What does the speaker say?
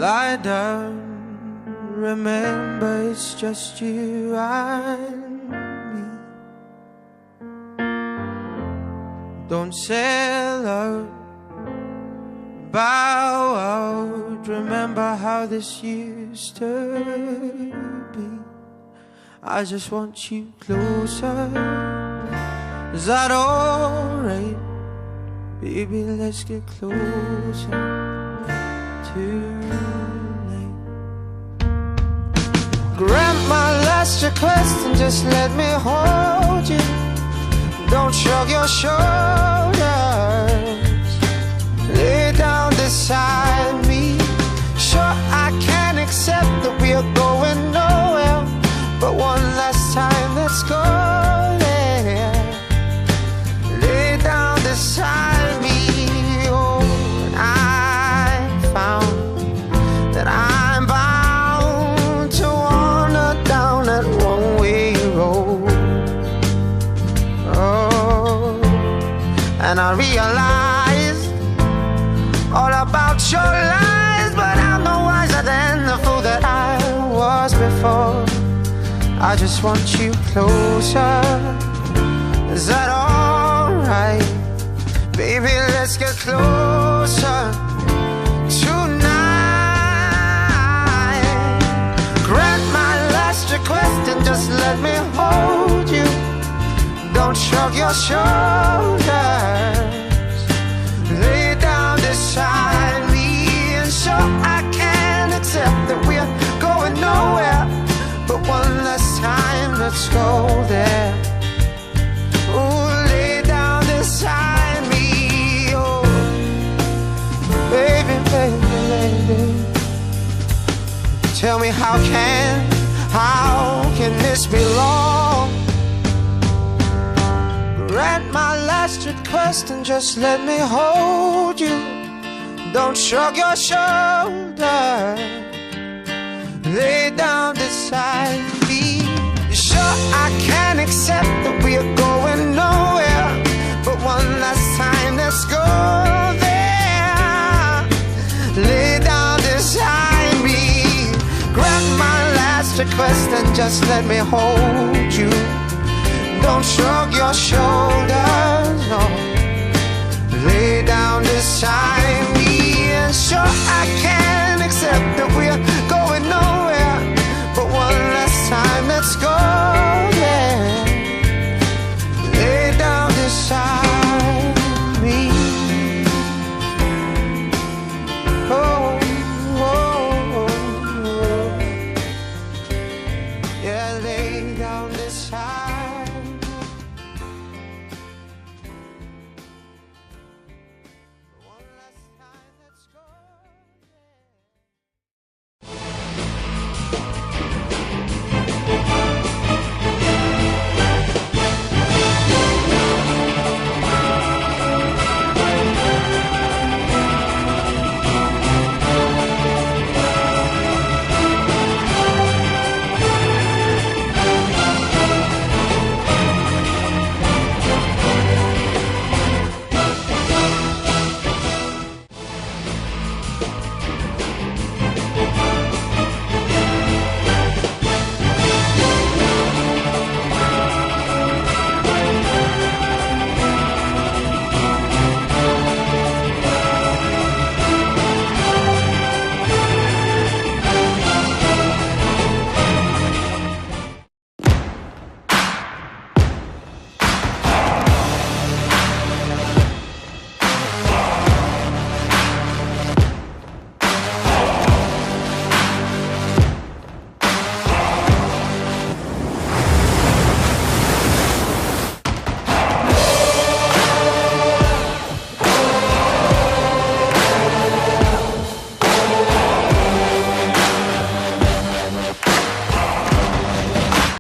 Lie down, remember it's just you and me. Don't sail out, bow out, remember how this used to be. I just want you closer. Is that alright? Baby, let's get closer tonight. Grant my last request and just let me hold you. Don't shrug your shoulders. Lay down beside me. Sure, I can accept that we are going nowhere, but one last time, let's go there. Lay down beside me. Oh, and I found that I'm bound to wander down that one-way road. Oh, and I realized all about your lies, but I'm no wiser than the fool that I was before. I just want you closer. Is that alright? Baby, let's get closer tonight. Grant my last request and just let me hold you. Don't shrug your shoulders. Lay down beside me. And sure, I can accept that we're going nowhere, but one last time, let's go there. Ooh, lay down beside me. Oh, baby, baby, baby. Tell me how can this be wrong? Grant my last request and just let me hold you. Don't shrug your shoulders. Lay down beside me. Sure, I can accept that we are going nowhere, but one last time, let's go there. Lay down beside me. Grant my last request and just let me hold you. Don't shrug your shoulders, no. Lay down beside me. And sure, I can accept that we're going nowhere, but one last time, let's go there. Lay down beside me. Oh, oh, oh, oh. Yeah, lay down beside.